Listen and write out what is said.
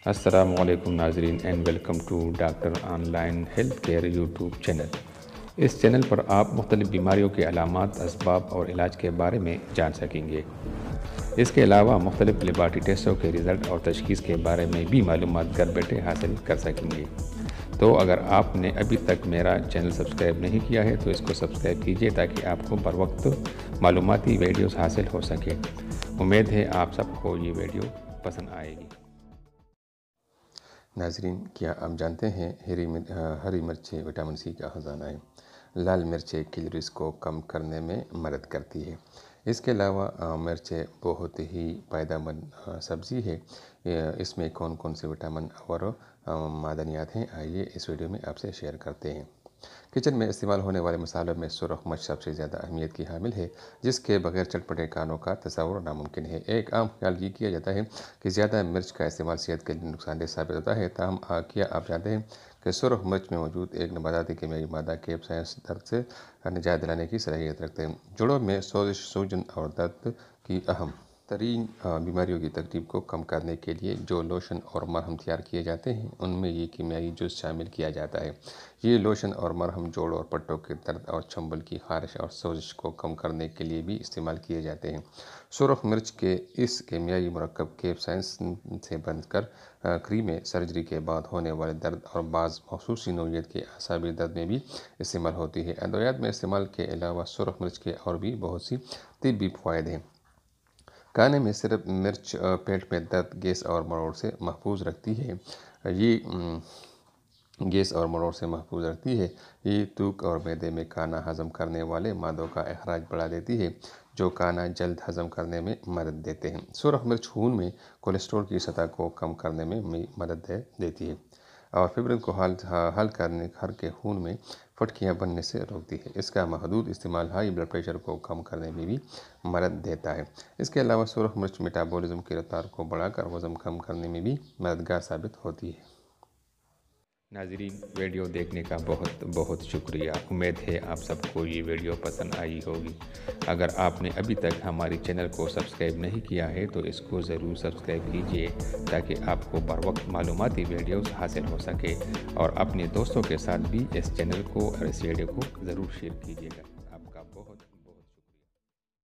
السلام علیکم ناظرین and welcome to doctor online health care YouTube channel. اس چینل پر آپ مختلف بیماریوں کے علامات، اسباب اور علاج کے بارے میں جان سکیں گے۔ اس کے علاوہ مختلف لیبارٹری ٹیسٹوں کے رزلٹ اور تشخیص کے بارے میں بھی معلومات گھر بیٹھے حاصل کر سکیں گے۔ تو اگر آپ نے ابھی تک میرا چینل سبسکرائب نہیں کیا ہے تو اس کو سبسکرائب کیجیے تاکہ آپ کو بر وقت معلوماتی ویڈیوز حاصل ہو سکے۔ امید ہے آپ سب کو یہ ویڈیو پسند آئے گی۔ ناظرین، کیا آپ جانتے ہیں ہری مرچیں وٹامن سی کا خزانہ ہے۔ لال مرچیں کیلوریز کو کم کرنے میں مدد کرتی ہے۔ اس کے علاوہ مرچیں بہت ہی فائدہ مند سبزی ہے۔ اس میں کون کون سے وٹامن اور معدنیات ہیں، آئیے اس ویڈیو میں آپ سے شیئر کرتے ہیں۔ کچن میں استعمال ہونے والے مصالحوں میں سرخ مرچ سب سے زیادہ اہمیت کی حامل ہے، جس کے بغیر چٹپٹے کھانوں کا تصور ناممکن ہے۔ ایک عام خیال یہ کیا جاتا ہے کہ زیادہ مرچ کا استعمال صحت کے لیے نقصان دہ ثابت ہوتا ہے، تاہم کیا آپ جانتے ہیں کہ سرخ مرچ میں موجود ایک نباتاتی کیمیائی مادہ کیپسائسن درد سے نجات دلانے کی صلاحیت رکھتے ہیں۔ جوڑوں میں سوزش، سوجن اور درد کی اہم ترین بیماریوں کی تکلیف کو کم کرنے کے لیے جو لوشن اور مرہم تیار کیے جاتے ہیں، ان میں یہ کیمیائی جز شامل کیا جاتا ہے۔ یہ لوشن اور مرہم جوڑوں اور پٹوں کے درد اور چنبل کی خارش اور سوزش کو کم کرنے کے لیے بھی استعمال کیے جاتے ہیں۔ سرخ مرچ کے اس کیمیائی مرکب کیپسائسن سے بن کر کریمیں سرجری کے بعد ہونے والے درد اور بعض مخصوص نوعیت کے اعصابی درد میں بھی استعمال ہوتی ہے۔ ادویات میں استعمال کے علاوہ سرخ مرچ کے اور بھی بہت سی طبی فوائد ہیں۔ کھانے میں صرف مرچ پیٹ میں درد، گیس اور مروڑ سے محفوظ رکھتی ہے۔ یہ تھوک اور معدے میں کھانا ہضم کرنے والے مادوں کا اخراج بڑھا دیتی ہے، جو کھانا جلد ہضم کرنے میں مدد دیتے ہیں۔ سرخ مرچ خون میں کولیسٹرول کی سطح کو کم کرنے میں مدد دیتی ہے اور فبرین کو حل کے خون میں پھٹکیاں بننے سے روکتی ہے۔ اس کا محدود استعمال ہائی بلڈ پریشر کو کم کرنے میں بھی مدد دیتا ہے۔ اس کے علاوہ سرخ مرچ میٹابولزم کی رفتار کو بڑھا کر وزن کم کرنے میں بھی مددگار ثابت ہوتی ہے۔ ناظرین، ویڈیو دیکھنے کا بہت بہت شکریہ۔ امید ہے آپ سب کو یہ ویڈیو پسند آئی ہوگی۔ اگر آپ نے ابھی تک ہماری چینل کو سبسکرائب نہیں کیا ہے تو اس کو ضرور سبسکرائب کیجیے تاکہ آپ کو بر وقت معلوماتی ویڈیوز حاصل ہو سکے، اور اپنے دوستوں کے ساتھ بھی اس چینل کو اور اس ویڈیو کو ضرور شیئر کیجیے گا۔